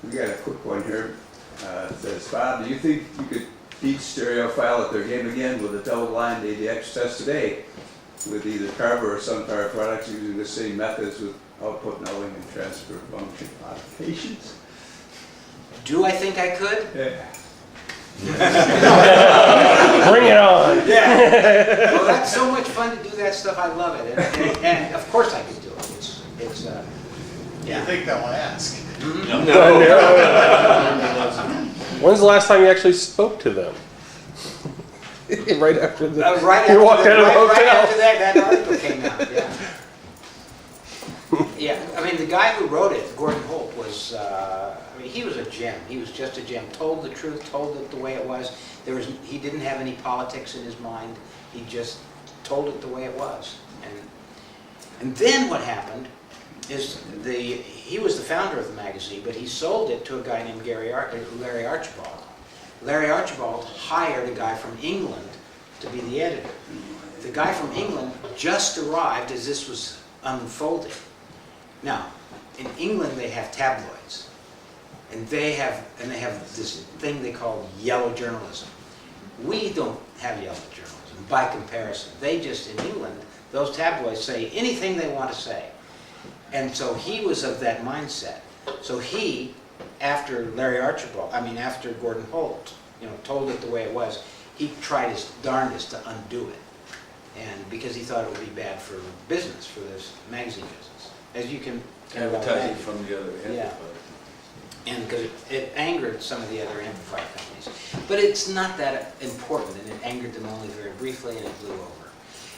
We got a quick one here. It says, Bob, do you think you could beat stereophile at their game again with a double-blind ADX test today with either Carver or some Carver products using the same methods with output nulling and transfer function modifications? Do I think I could? Yeah. Bring it on. Yeah. Well, that's so much fun to do that stuff. I love it, and of course I could do it. It's You think they'll ask? No. When's the last time you actually spoke to them? Right after the right you after walked out of the hotel. Right after that article came out. Yeah. Yeah. I mean, the guy who wrote it, Gordon Holt, was. I mean, he was a gem. He was just a gem. Told the truth. Told it the way it was. He didn't have any politics in his mind. He just told it the way it was. And then what happened is he was the founder of the magazine, but he sold it to a guy named Larry Archibald. Larry Archibald hired a guy from England to be the editor. The guy from England just arrived as this was unfolding. Now, in England they have tabloids, and they have this thing they call yellow journalism. We don't have yellow journalism by comparison. They just, in England, those tabloids say anything they want to say. And so he was of that mindset. So he, after after Gordon Holt, told it the way it was, he tried his darndest to undo it. And because he thought it would be bad for business, for this magazine business. As you can advertising from the other end. Yeah. And because it angered some of the other amplifier companies. But it's not that important, and it angered them only very briefly, and it blew over.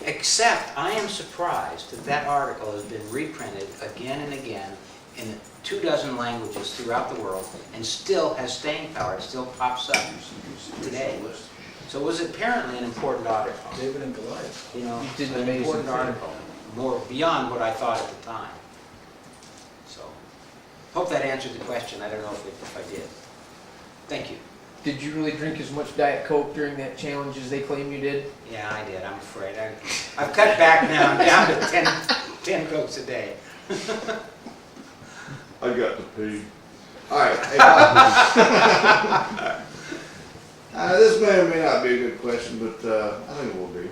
Except, I am surprised that that article has been reprinted again and again in 24 languages throughout the world, and still has staying power. It still pops up today. So it was apparently an important article. David and Goliath. It's an important article, more beyond what I thought at the time. So, hope that answered the question. I don't know if I did. Thank you. Did you really drink as much Diet Coke during that challenge as they claim you did? Yeah, I did. I'm afraid. I've cut back now. I'm down to 10 Cokes a day. I got to pee. All right. Hey, this may or may not be a good question, but I think it will be.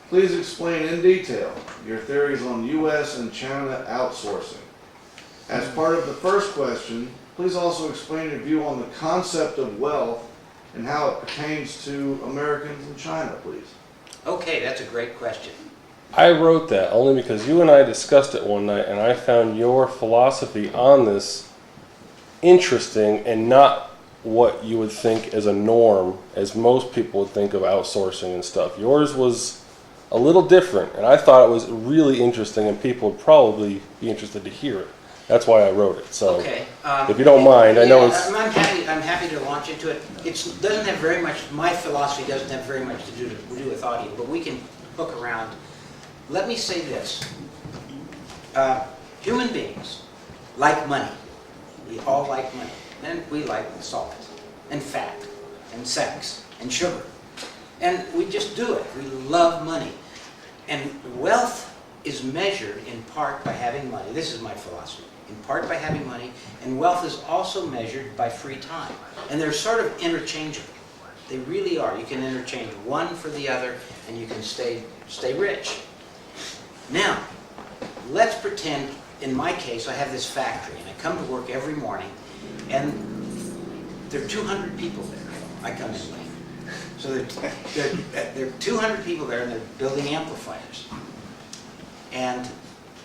Please explain in detail your theories on U.S. and China outsourcing. As part of the first question, please also explain your view on the concept of wealth and how it pertains to Americans in China, please. Okay, that's a great question. I wrote that only because you and I discussed it one night, and I found your philosophy on this interesting and not what you would think as a norm, as most people would think of outsourcing and stuff. Yours was a little different, and I thought it was really interesting, and people would probably be interested to hear it. That's why I wrote it. So, okay. If you don't mind, I know it's. I'm happy to launch into it. It doesn't have very much. My philosophy doesn't have very much to do with audio, but we can hook around. Let me say this: human beings like money. We all like money, and we like salt, and fat, and sex, and sugar, and we just do it. We love money, and wealth is measured in part by having money. This is my philosophy. In part by having money, and wealth is also measured by free time. And they're sort of interchangeable. They really are. You can interchange one for the other, and you can stay rich. Now, let's pretend, in my case, I have this factory, and I come to work every morning, and there are 200 people there. I come in late. So there are 200 people there, and they're building amplifiers. And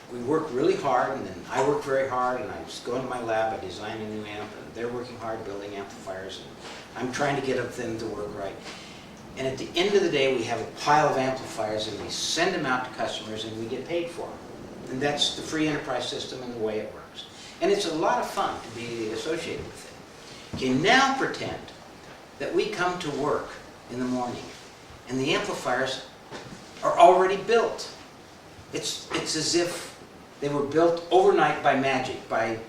we work really hard, and then I work very hard, and I just go into my lab, I design a new amp, and they're working hard building amplifiers, and I'm trying to get them to work right. And at the end of the day, we have a pile of amplifiers, and we send them out to customers, and we get paid for them. And that's the free enterprise system and the way it works. And it's a lot of fun to be associated with it. Okay, now pretend that we come to work in the morning, and the amplifiers are already built. It's as if they were built overnight by magic, by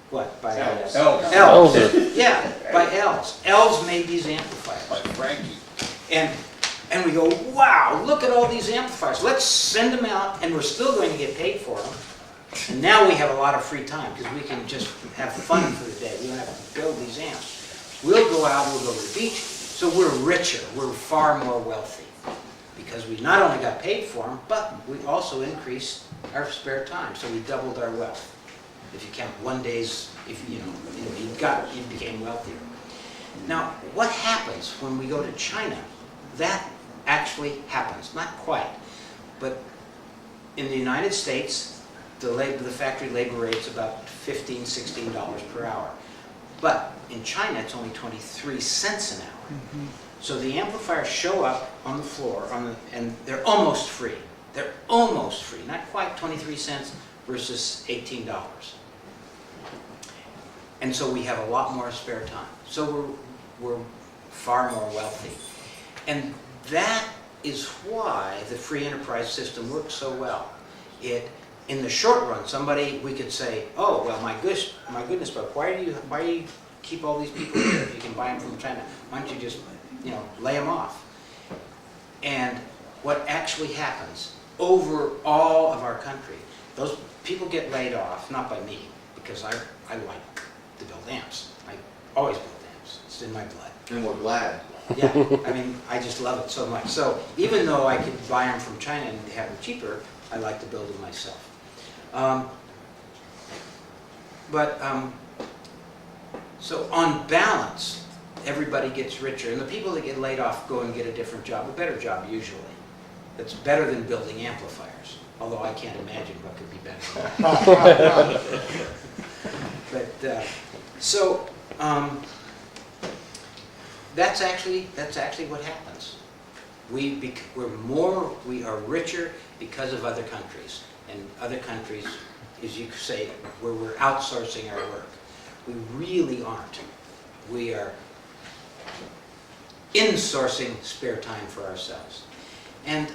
what? By Elves. Elves. Yeah, by elves. Elves made these amplifiers. By Frankie. And we go, wow, look at all these amplifiers. Let's send them out, and we're still going to get paid for them. And now we have a lot of free time because we can just have fun for the day. We don't have to build these amps. We'll go out, we'll go to the beach, so we're richer, we're far more wealthy. Because we not only got paid for them, but we also increased our spare time, so we doubled our wealth. If you count one day's, if you became wealthier. Now, what happens when we go to China? That actually happens, not quite, but in the United States, the factory labor rate's about $15, $16 per hour. But in China, it's only 23 cents an hour. So the amplifiers show up on the floor, and they're almost free. They're almost free, not quite 23 cents versus $18. And so we have a lot more spare time. So we're far more wealthy. And that is why the free enterprise system works so well. In the short run, we could say, oh, well, my goodness, but why do you keep all these people here if you can buy them from China? Why don't you just, lay them off? And what actually happens over all of our country, those people get laid off, not by me, because I like to build amps. I always build amps. It's in my blood. And we're glad. Yeah, I just love it so much. So even though I could buy them from China and have them cheaper, I like to build them myself. So on balance, everybody gets richer. And the people that get laid off go and get a different job, a better job usually. That's better than building amplifiers. Although I can't imagine what could be better than that. That's actually what happens. We are richer because of other countries. And other countries, as you say, where we're outsourcing our work. We really aren't. We are insourcing spare time for ourselves. And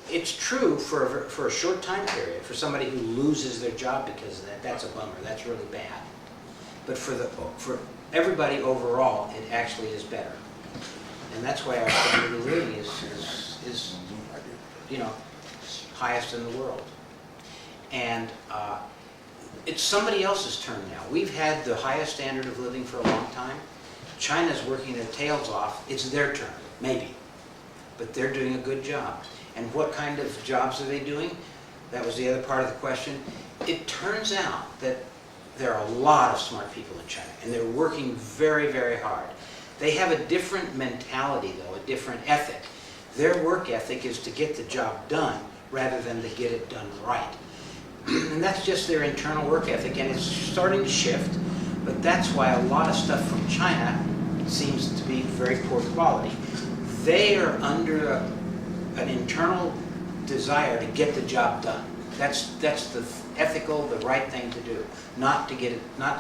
it's true for a short time period, for somebody who loses their job because of that. That's a bummer. That's really bad. But for everybody overall, it actually is better. And that's why our standard of living is highest in the world. And it's somebody else's turn now. We've had the highest standard of living for a long time. China's working their tails off. It's their turn, maybe. But they're doing a good job. And what kind of jobs are they doing? That was the other part of the question. It turns out that there are a lot of smart people in China, and they're working very, very hard. They have a different mentality, though, a different ethic. Their work ethic is to get the job done rather than to get it done right. And that's just their internal work ethic, and it's starting to shift, but that's why a lot of stuff from China seems to be very poor quality. They are under an internal desire to get the job done. That's the ethical, the right thing to do, not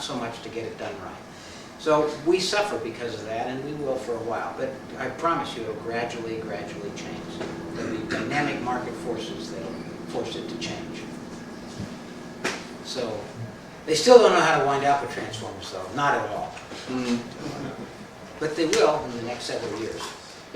so much to get it done right. So we suffer because of that, and we will for a while. But I promise you, it'll gradually change. There'll be dynamic market forces that'll force it to change. So they still don't know how to wind up with transformers, though. Not at all. But they will in the next several years.